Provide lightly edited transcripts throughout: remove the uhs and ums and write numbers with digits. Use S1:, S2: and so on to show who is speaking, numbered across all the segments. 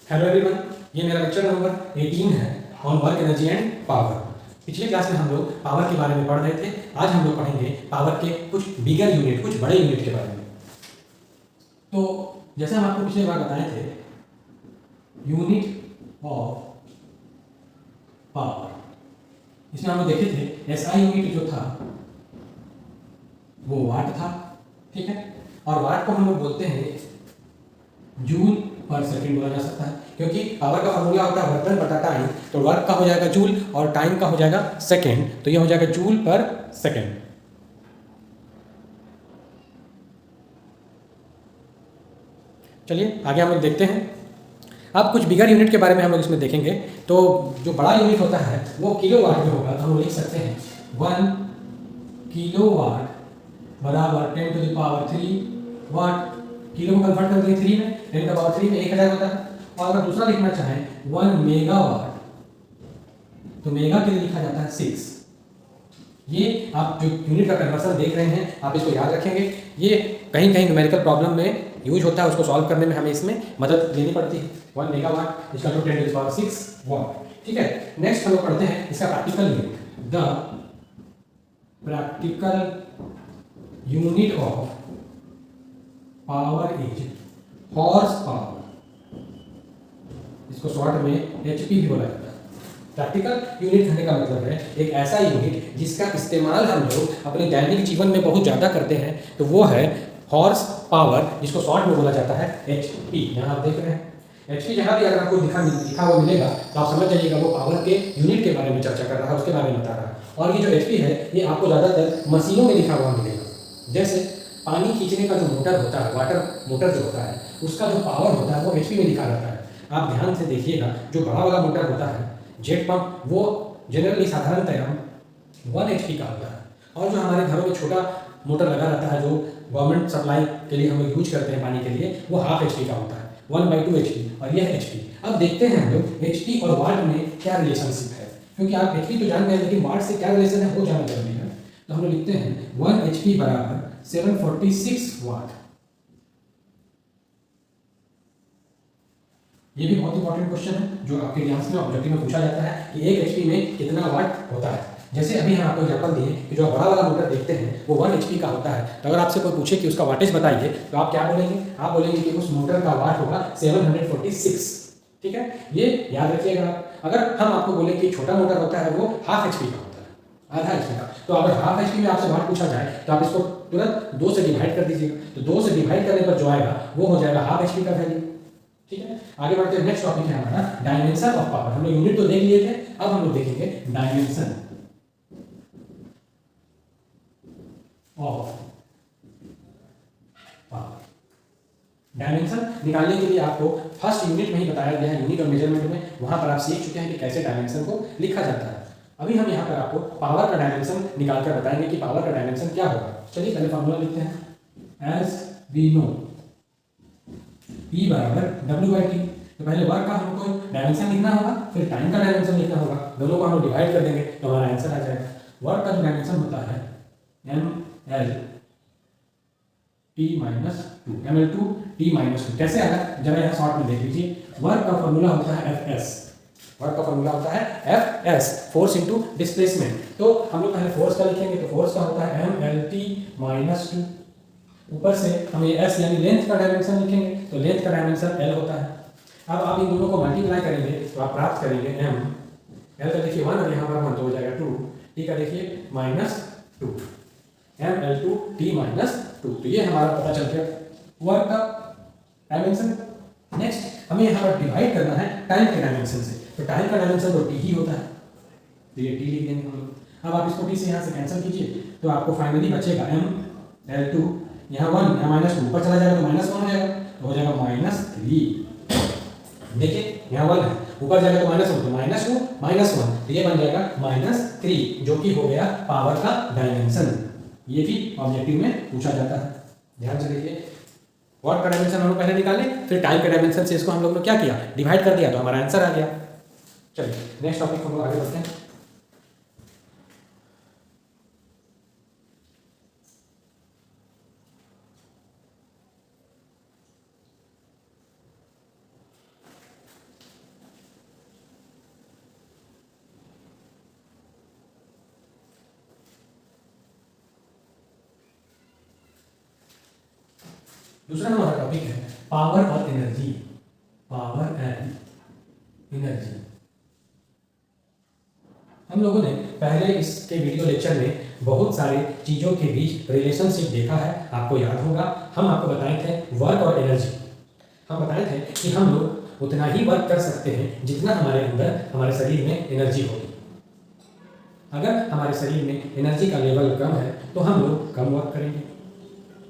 S1: Hello everyone, ये मेरा lecture number 18 है on work energy and power. पिछले क्लास में हम लोग पावर के बारे में पढ़ रहे थे। आज हम लोग पढ़ेंगे पावर के कुछ बिगर यूनिट, कुछ बड़े यूनिट के बारे में। तो जैसे हम आपको पिछले बार बताए थे, यूनिट ऑफ पावर, इसमें हम लोग देखे थे एसआई यूनिट जो था वो वाट था, ठीक है। और वाट को हम लोग बोलते हैं जूल पर सेकंड बोला जा सकता है, क्योंकि पावर का फॉर्मूला होता है वर्क बटा टाइम। तो वर्क का हो जाएगा जूल और टाइम का हो जाएगा सेकंड, तो ये हो जाएगा जूल पर सेकंड। चलिए आगे हम लोग देखते हैं। अब कुछ बिगर यूनिट के बारे में हम लोग इसमें देखेंगे। तो जो बड़ा यूनिट होता है वो किलो वाट में होगा, तो हम लोग लिख सकते हैं 1 किलो वाट बराबर 10⁻³ वाट। किलो को कन्वर्ट कर दिए 3 में, 10⁻³ में 1000 होता है। और अगर दूसरा लिखना चाहें 1 मेगावाट, तो मेगा के लिए लिखा जाता है 6। ये आप जो यूनिट का कन्वर्सन देख रहे हैं आप इसको याद रखेंगे। ये कहीं कहीं न्यूमेरिकल प्रॉब्लम में यूज होता है, उसको सॉल्व करने में हमें इसमें मदद लेनी पड़ती है। 1 मेगावाट इसका तो 10⁻6 वाट, ठीक है। नेक्स्ट हम लोग पढ़ते हैं इसका practical unit. The practical unit of power is horse power, इसको शॉर्ट में एचपी भी बोला जाता है। प्रैक्टिकल यूनिट कहने का मतलब है एक ऐसा यूनिट जिसका इस्तेमाल हम लोग अपने दैनिक जीवन में बहुत ज़्यादा करते हैं, तो वो है हॉर्स पावर, जिसको शॉर्ट में बोला जाता है एचपी। यहाँ आप देख रहे हैं एचपी, जहाँ भी अगर आपको लिखा हुआ मिलेगा तो आप समझ जाइएगा वो पावर के यूनिट के बारे में चर्चा कर रहा है, उसके बारे में बता रहा है। और ये जो एचपी है ये आपको ज़्यादातर मशीनों में लिखा हुआ मिलेगा। जैसे पानी खींचने का जो मोटर होता है, वाटर मोटर जो होता है, उसका जो पावर होता है वो एचपी में लिखा रहता है। आप ध्यान से देखिएगा, जो बड़ा वाला मोटर होता है जेट पंप, वो जनरली साधारणतया 1 एचपी का होता है। और जो हमारे घरों में छोटा मोटर लगा रहता है, जो गवर्नमेंट सप्लाई के लिए हम लोग यूज करते हैं पानी के लिए, वो ½ एचपी का होता है, 1/2 एचपी, और यह एचपी। अब देखते हैं हम लोग एचपी और वाट में क्या रिलेशनशिप है, क्योंकि आप एचपी तो जानते हैं लेकिन वाट से क्या रिलेशन है वो जानना जरूरी है। तो हम लोग लिखते हैं 1 एचपी बराबर 746 वाट। ये भी बहुत इंपॉर्टेंट क्वेश्चन है जो आपके एग्जाम्स में ऑब्जेक्टिव में पूछा जाता है कि 1 एचपी में कितना वाट होता है। जैसे अभी हम आपको एग्जांपल दिए कि जो बड़ा वाला मोटर देखते हैं वो 1 एचपी का होता है, तो अगर आपसे कोई पूछे कि उसका वाटेज बताइए तो आप क्या बोलेंगे? आप बोलेंगे कि उस मोटर का वाट होगा 746, ठीक है। ये याद रखिएगा। अगर हम आपको बोले कि छोटा मोटर होता है वो ½ एचपी का होता है, आधा एचपी का, तो अगर ½ एचपी में आपसे वाट पूछा जाए तो आप इसको तुरंत 2 से डिवाइड कर दीजिएगा। तो 2 से डिवाइड करने पर जो आएगा वो हो जाएगा ½ एचपी का वैल्यू, ठीक है। आगे बढ़ते हैं, नेक्स्ट टॉपिक है हमारा डायमेंशन ऑफ पावर। हम लोग यूनिट तो देख लिए थे, अब हम लोग देखेंगे डायमेंशन ऑफ पावर। डायमेंशन निकालने के लिए आपको फर्स्ट यूनिट में ही बताया गया है, यूनिट और मेजरमेंट में, वहां पर आप सीख चुके हैं कि कैसे डायमेंशन को लिखा जाता है। अभी हम यहाँ पर आपको पावर का डायमेंशन निकाल कर बताएंगे कि पावर का डायमेंशन क्या होगा। चलिए पहले फॉर्मूला लिखते हैं। एज वी नो P बराबर W/T। तो पहले वर्क का हमको डायमेंशन लिखना होगा, फिर टाइम का डायमेंशन लिखना होगा, दोनों को हम लोग डिवाइड कर देंगे तो हमारा आंसर आ जाएगा। वर्क का जो डायमेंशन होता है ML2T-2। कैसे आएगा जरा यहाँ शॉर्ट में देख लीजिए। वर्क का फॉर्मूला होता है Fs। वर्क का फॉर्मूला होता है Fs, फोर्स इंटू डिस्प्लेसमेंट। तो हम लोग पहले फोर्स का लिखेंगे, तो फोर्स का होता है MLT-2। ऊपर से हम ये s यानी लेंथ का डायमेंशन लिखेंगे, तो लेंथ का डायमेंशन l होता है। अब आप इन दोनों को मल्टीप्लाई करेंगे तो आप प्राप्त करेंगे m, l का देखिए 1 और यहाँ पर 1 तो हो जाएगा 2, t का देखिए -2, ML2T-2। तो ये हमारा पता चल गया वर्क का डायमेंशन। नेक्स्ट हमें यहाँ पर डिवाइड करना है टाइम के डायमेंशन से, तो टाइम का डायमेंशन तो t ही होता है, तो ये t लिख देंगे हम लोग। अब आप इसको t से यहाँ से कैंसिल कीजिए तो आपको फाइनली बचेगा ML2, यहाँ 1 यहाँ -2, ऊपर चला जाएगा तो -1 हो जाएगा, तो हो जाएगा -3। देखिए यहाँ 1 है, ऊपर जाएगा तो -1, तो -2 -1, तो ये बन जाएगा -3, जो कि हो गया पावर का डायमेंशन। ये भी ऑब्जेक्टिव में पूछा जाता है, ध्यान से देखिए। वर्क का डायमेंशन हम लोग पहले निकाले, फिर टाइम के डायमेंशन से इसको हम लोग ने क्या किया, डिवाइड कर दिया, तो हमारा आंसर आ गया। चलिए नेक्स्ट टॉपिक हम लोग आगे बढ़ते हैं। दूसरा हमारा टॉपिक है पावर और एनर्जी, पावर एंड एनर्जी। हम लोगों ने पहले इसके वीडियो लेक्चर में बहुत सारे चीज़ों के बीच रिलेशनशिप देखा है, आपको याद होगा। हम आपको बताए थे वर्क और एनर्जी। हम बताए थे कि हम लोग उतना ही वर्क कर सकते हैं जितना हमारे अंदर, हमारे शरीर में एनर्जी होगी। अगर हमारे शरीर में एनर्जी का लेवल कम है तो हम लोग कम वर्क करेंगे।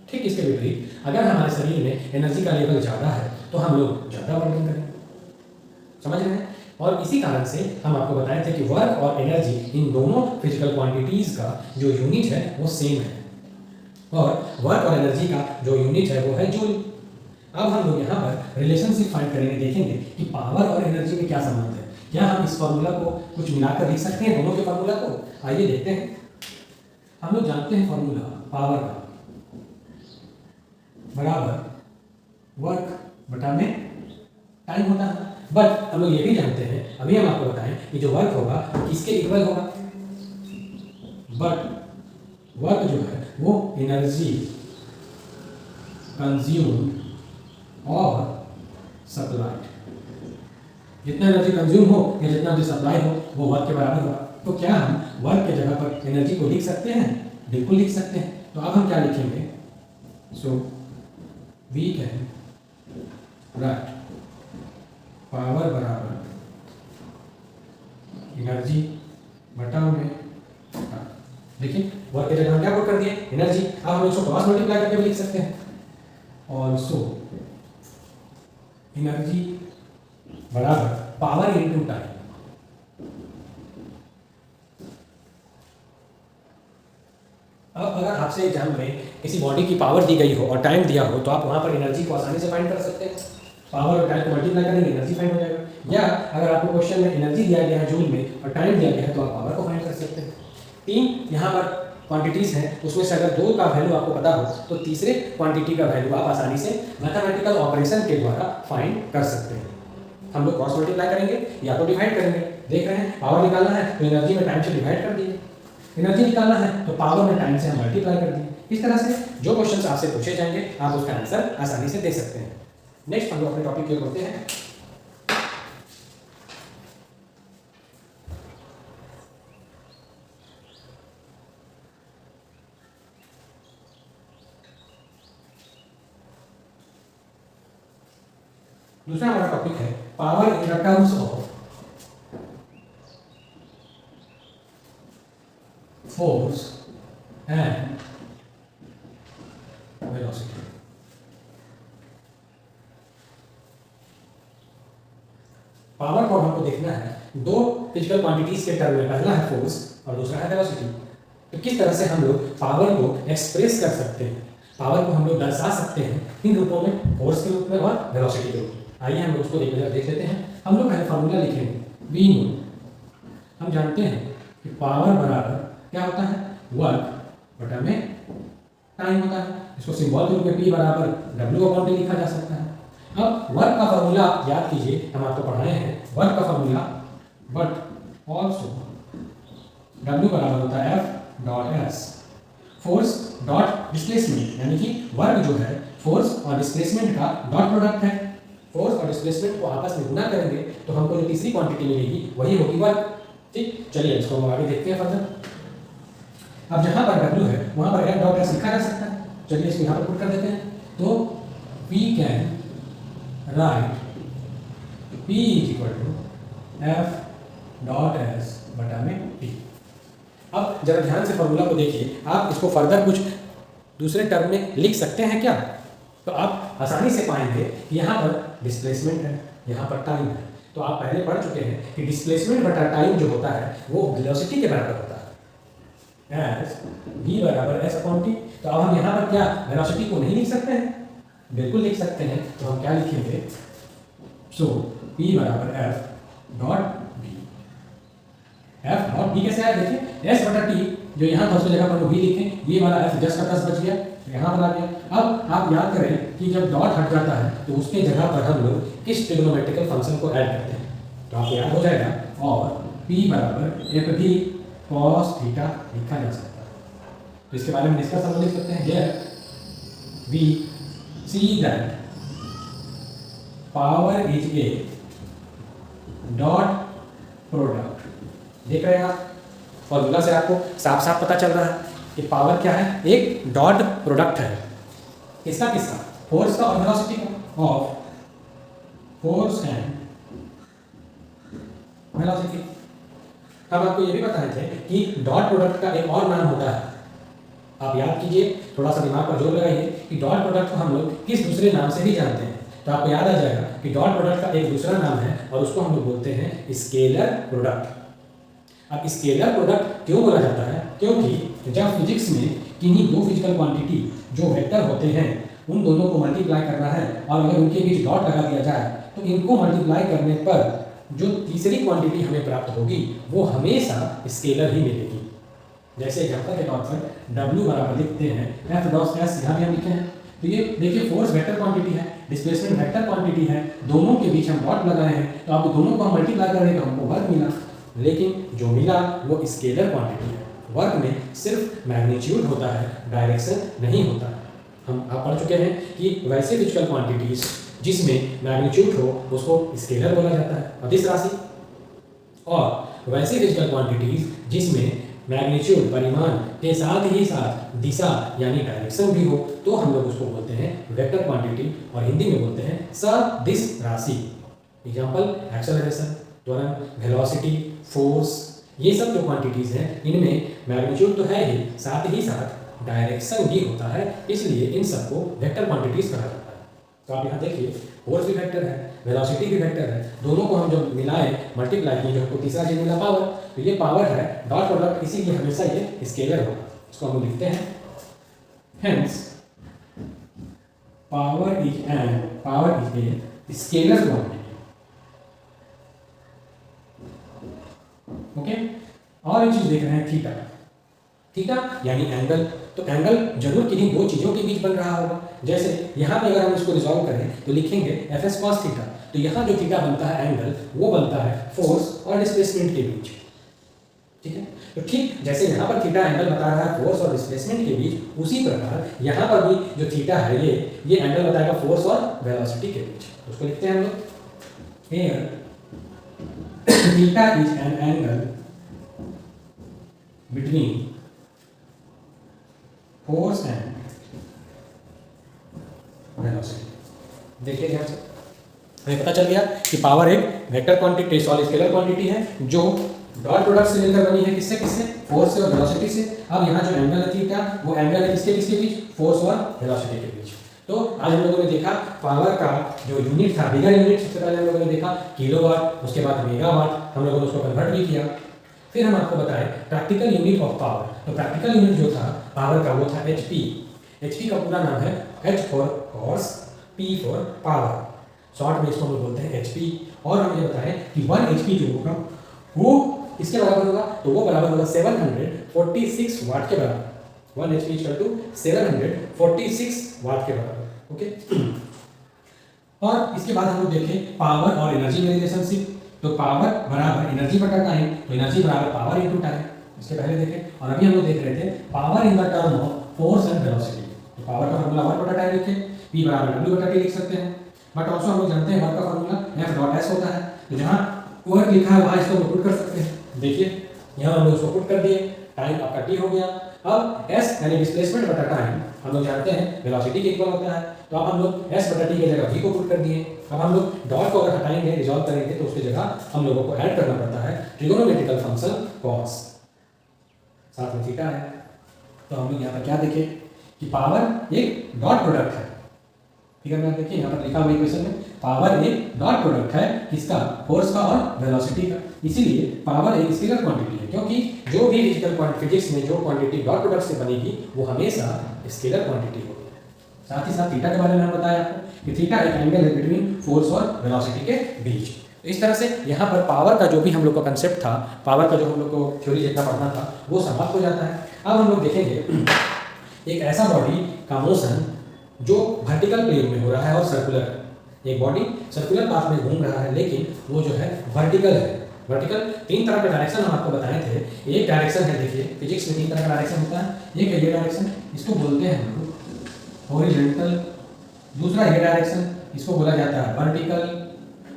S1: ठीक इसके विपरीत अगर हमारे शरीर में एनर्जी का लेवल ज़्यादा है तो हम लोग ज़्यादा वर्किंग करेंगे। समझ रहे हैं? और इसी कारण से हम आपको बताए थे कि वर्क और एनर्जी इन दोनों फिजिकल क्वांटिटीज़ का जो यूनिट है वो सेम है, और वर्क और एनर्जी का जो यूनिट है वो है जूल। अब हम लोग यहाँ पर रिलेशनशिप फाइंड करेंगे, देखेंगे कि पावर और एनर्जी में क्या संबंध है। क्या हम इस फॉर्मूला को कुछ मिलाकर लिख सकते हैं, दोनों के फॉर्मूला को? आइए देखते हैं। हम लोग जानते हैं फॉर्मूला पावर का बराबर वर्क बटा में टाइम होता है। बट हम लोग ये भी जानते हैं, अभी हम आपको बताएं कि जो वर्क होगा वो किसके इक्वल होगा। बट वर्क जो है वो एनर्जी कंज्यूम और सप्लाई, जितना एनर्जी कंज्यूम हो या जितना एनर्जी सप्लाई हो वो वर्क के बराबर होगा। तो क्या हम वर्क के जगह पर एनर्जी को लिख सकते हैं? बिल्कुल लिख सकते हैं। तो अब हम क्या लिखेंगे? So we can write power बराबर एनर्जी बटा में, देखिए वर्क के जगह हम क्या पुट कर दिए? एनर्जी। अब हम इसको क्रॉस मल्टीप्लाई करके भी लिख सकते हैं। ऑल्सो एनर्जी बराबर पावर इनटू टाइम। अब अगर आपसे एग्जाम में किसी बॉडी की पावर दी गई हो और टाइम दिया हो तो आप वहां पर एनर्जी को आसानी से फाइंड कर सकते हैं। पावर और टाइम को मल्टीप्लाई करेंगे, एनर्जी फाइंड हो जाएगा। या अगर आपको क्वेश्चन में एनर्जी दिया गया है जूल में और टाइम दिया गया है तो आप पावर को फाइंड कर सकते हैं। तीन यहाँ पर क्वांटिटीज़ हैं, उसमें से अगर दो का वैल्यू आपको पता हो तो तीसरे क्वांटिटी का वैल्यू आप आसानी से मैथमेटिकल ऑपरेशन के द्वारा फाइंड कर सकते हैं। हम लोग क्रॉस मल्टीप्लाई करेंगे या तो डिवाइड करेंगे। देख रहे हैं पावर निकालना है तो एनर्जी में टाइम से डिवाइड कर दिए, एनर्जी निकालना है तो पावर में टाइम से हम मल्टीप्लाई कर दिए। इस तरह से जो क्वेश्चंस आपसे पूछे जाएंगे आप उसका आंसर आसानी से दे सकते हैं। नेक्स्ट हम लोग अपने टॉपिक की ओर बढ़ते हैं। दूसरा हमारा टॉपिक है power in the terms of force and velocity. Power को हमको देखना है दो फिजिकल क्वांटिटीज के टर्म में, पहला है फोर्स और दूसरा है वेलोसिटी। तो किस तरह से हम लोग पावर को एक्सप्रेस कर सकते हैं, पावर को हम लोग दर्शा सकते हैं इन रूपों में, फोर्स के रूप में और वेलोसिटी के रूप में। आइए हम लोग उसको देख लेते हैं। हम लोग पहले फॉर्मूला लिखेंगे। वी नो, हम जानते हैं कि पावर बराबर क्या होता है? वर्क बटा में टाइम होता है। इसको सिंबल के रूप में P बराबर W/T लिखा जा सकता है। अब वर्क का फॉर्मूला याद कीजिए, हम आपको पढ़ाए हैं वर्क का फॉर्मूला, बट ऑल्सो W बराबर होता है F.S, फोर्स डॉट डिस्प्लेसमेंट, यानी कि वर्क जो है फोर्स और डिस्प्लेसमेंट का डॉट प्रोडक्ट है। फोर्स और डिस्प्लेसमेंट को आपस में गुना करेंगे तो हमको जो तीसरी क्वांटिटी मिलेगी वही होगी वर्क। ठीक, चलिए इसको हम आगे देखते हैं फर्दर। अब जहां पर W है वहां पर F.S लिखा जा सकता है। चलिए इसको यहाँ पर पुट कर देते हैं। तो we can right P = F.S बटा में T। अब जरा ध्यान से फॉर्मूला को देखिए, आप इसको फर्दर कुछ दूसरे टर्म में लिख सकते हैं क्या? तो आप आसानी से पाएंगे कि यहाँ पर डिस्प्लेसमेंट है, यहाँ पर टाइम है। तो आप पहले पढ़ चुके हैं कि डिस्प्लेसमेंट बटा टाइम जो होता है वो वेलोसिटी के बराबर होता है, एज v बराबर s/t। तो अब हम यहाँ पर क्या वेलोसिटी को नहीं लिख सकते हैं? बिल्कुल लिख सकते हैं। तो हम क्या लिखेंगे? सो p बराबर F.V। F.V कैसे आया देखिए, s/t जो यहाँ था उसकी जगह पर v लिखें, ये वाला f 10 का 10 बच गया, यहाँ पर आ गया। अब आप याद करें कि जब डॉट हट जाता है तो उसके जगह पर हम लोग किस ट्रिग्नोमेट्रिकल फंक्शन को ऐड करते हैं, तो आपको याद हो जाएगा। और p बराबर f cos थीटा लिखा जा सकता है। तो इसके बारे में डिस्कस हम लिख सकते हैं। Here v see that power is a dot product. देख रहे हैं आप, फॉर्मूला से आपको साफ साफ पता चल रहा है कि पावर क्या है, एक डॉट प्रोडक्ट है। किसका किसका, फोर्स का और वेलोसिटी का, ऑफ फोर्स एंड वेलोसिटी। अब आपको ये भी बताए थे कि डॉट प्रोडक्ट का एक और नाम होता है, आप याद कीजिए, थोड़ा सा दिमाग पर जोर लगाइए कि डॉट प्रोडक्ट को हम लोग किस दूसरे नाम से भी जानते हैं। तो आपको याद आ जाएगा कि डॉट प्रोडक्ट का एक दूसरा नाम है और उसको हम लोग बोलते हैं स्केलर प्रोडक्ट। अब स्केलर प्रोडक्ट क्यों बोला जाता है, क्योंकि जब फिजिक्स में किन्हीं दो फिजिकल क्वांटिटी जो वेक्टर होते हैं उन दोनों को मल्टीप्लाई करना है और अगर उनके बीच डॉट लगा दिया जाए तो इनको मल्टीप्लाई करने पर जो तीसरी क्वांटिटी हमें प्राप्त होगी वो हमेशा स्केलर ही मिलेगी। जैसे एग्जांपल के तौर पर W बराबर लिखते हैं F डॉट S, यहाँ भी हम लिखे हैं। तो ये देखिए फोर्स वेक्टर क्वांटिटी है, डिस्प्लेसमेंट वेक्टर क्वांटिटी है, दोनों के बीच हम डॉट लगाए हैं तो आप दोनों को हम मल्टीप्लाई कर रहे हैं तो हमको वर्क मिला, लेकिन जो मिला वो स्केलर क्वांटिटी है। वर्क में सिर्फ मैग्नीट्यूड होता है, डायरेक्शन नहीं होता है। आप पढ़ चुके हैं कि वैसे फिजिकल क्वांटिटीज जिसमें मैग्नीट्यूड हो उसको स्केलर बोला जाता है, अदिश राशि, और वैसे फिजिकल क्वांटिटीज जिसमें मैग्नीट्यूड परिमाण के साथ ही साथ दिशा यानी डायरेक्शन भी हो तो हम लोग उसको बोलते हैं वेक्टर क्वांटिटी, और हिंदी में बोलते हैं सदिश राशि। एग्जांपल एक्सेलरेशन, त्वरण, वेलोसिटी, फोर्स, ये सब जो क्वांटिटीज हैं इनमें मैग्नीट्यूड तो है ही, साथ ही साथ डायरेक्शन भी होता है, इसलिए इन सबको वेक्टर क्वांटिटीज कहा जाता है। तो आप यहाँ देखिए फोर्स भी वेक्टर है, वेलोसिटी भी वेक्टर है, दोनों को हम जब मिलाएं मल्टीप्लाई किए जो हमको तीसरा चीज मिला पावर, तो ये पावर है डॉट प्रोडक्ट, इसीलिए हमेशा ये स्केलर होगा। इसको हम लिखते हैं hence power is a scalar quantity. Okay, और एक चीज देख रहे हैं थीटा। थीटा यानी एंगल, तो एंगल जरूर किन्हीं दो चीजों के बीच बन रहा होगा। जैसे यहाँ पे अगर हम इसको रिजॉल्व करें तो लिखेंगे एफ एस कॉस थीटा, तो यहाँ जो थीटा बनता है एंगल वो बनता है फोर्स और डिस्प्लेसमेंट के बीच। ठीक है, तो ठीक जैसे यहाँ पर थीटा एंगल बता रहा है फोर्स और डिस्प्लेसमेंट के बीच, उसी प्रकार यहाँ पर भी जो थीटा है ये एंगल बताएगा फोर्स और वेलोसिटी के बीच। उसको लिखते हैं हम लोग here theta is an angle between force and velocity. देखिए ध्यान से, हमें पता चल गया कि पावर एक vector quantity sorry scalar quantity है जो डॉट प्रोडक्ट से मिलकर बनी है, किससे किससे, फोर्स से और वेलोसिटी से। अब यहाँ जो एंगल है थीटा वो एंगल है किसके किसके बीच, फोर्स और वेलोसिटी के बीच। तो आज हम लोगों ने देखा पावर का जो यूनिट था, बिगर यूनिट सबसे पहले हम लोगों ने देखा किलोवाट, उसके बाद मेगावाट, हम लोगों ने उसको कन्वर्ट भी किया। फिर हम आपको बताएं प्रैक्टिकल यूनिट ऑफ पावर। तो प्रैक्टिकल यूनिट जो था पावर का वो था एचपी। एचपी का पूरा नाम है H for horse, P for power, short में इसको हम लोग बोलते हैं एचपी। और हम ये बताएं कि 1 एचपी जो होगा वो इसके बराबर होगा, तो वो बराबर होगा 746 वाट के बराबर। 1 एचपी इक्वल टू 746 वाट के बराबर। ओके, और इसके बाद हम लोग देखें पावर और एनर्जी में रिलेशनशिप। तो पावर बराबर एनर्जी बटा टाइम, तो एनर्जी बराबर पावर इनटू टाइम। इसके पहले देखें, और अभी हम लोग देख रहे थे power in the term of force and velocity. तो पावर का फॉर्मूला वर्क बटा टाइम लिखे, P बराबर W बटा T लिख सकते हैं। बट ऑल्सो हम लोग जानते हैं वर्क का फॉर्मूला F डॉट S होता है, तो जहाँ वर्क लिखा है वहाँ इसको पुट कर सकते हैं। देखिए यहाँ हम लोग इसको पुट कर दिए, टाइम आपका T हो गया। अब S यानी डिस्प्लेसमेंट बटा टाइम हम लोग जानते हैं वेलोसिटी के इक्वल होता है, तो अब हम लोग S बटा T की जगह V को पुट कर दिए। अब हम लोग डॉट को अगर हटाएंगे, रिजॉल्व करेंगे, तो उसकी जगह हम लोगों को ऐड करना पड़ता है ट्रिगोनोमेट्रिकल फंक्शन cos, साथ में थीटा है। तो हम लोग यहाँ पर क्या देखें कि पावर एक डॉट प्रोडक्ट है। फिगर में देखिए यहाँ पर लिखा हुआ इक्वेशन में पावर एक डॉट प्रोडक्ट है, किसका, फोर्स का और वेलोसिटी का। इसीलिए पावर एक स्केलर क्वांटिटी है, क्योंकि जो भी फिजिकल फिजिक्स में जो क्वांटिटी डॉट प्रोडक्ट से बनेगी वो हमेशा स्केलर क्वांटिटी होगी। साथ ही साथ थीटा के बारे में हम बताया आपको कि थीटा एक एंगल है बिटवीन फोर्स और वेलोसिटी के बीच। तो इस तरह से यहाँ पर पावर का जो भी हम लोग का कंसेप्ट था, पावर का जो हम लोग को थ्योरी जितना पढ़ना था वो समाप्त हो जाता है। अब हम लोग देखेंगे एक ऐसा बॉडी का मोशन जो वर्टिकल प्लेन में हो रहा है और सर्कुलर है। एक बॉडी सर्कुलर पाथ में घूम रहा है, लेकिन वो जो है वर्टिकल है। वर्टिकल तीन तरह के डायरेक्शन हम आपको बताए थे। एक डायरेक्शन है, देखिए फिजिक्स में तीन तरह का डायरेक्शन होता है। एक है ये डायरेक्शन, इसको बोलते हैं हम लोग हॉरिजॉन्टल दूसरा ये डायरेक्शन, इसको बोला जाता है वर्टिकल,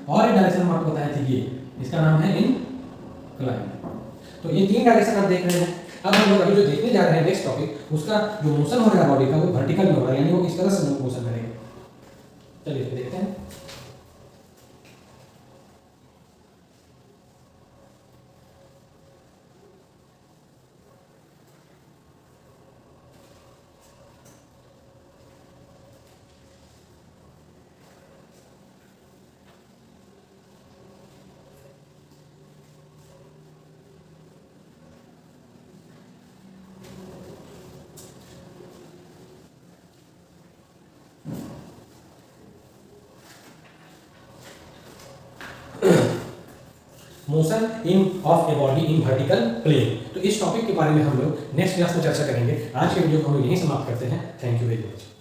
S1: और एक डायरेक्शन हम आपको बताए थे ये, इसका नाम है इंक्लाइन। तो ये तीन डायरेक्शन आप देख रहे हैं। अब हम लोग अभी जो देखने जा रहे हैं नेक्स्ट टॉपिक, उसका जो मोशन हो रहा है बॉडी का वो वर्टिकल में हो रहा है, यानी वो किस तरह से मोशन करेगा। चलिए इसको देखते हैं। Motion in of a body in vertical plane. तो इस टॉपिक के बारे में हम लोग नेक्स्ट क्लास में चर्चा करेंगे। आज के वीडियो को हम यहीं समाप्त करते हैं। Thank you very much.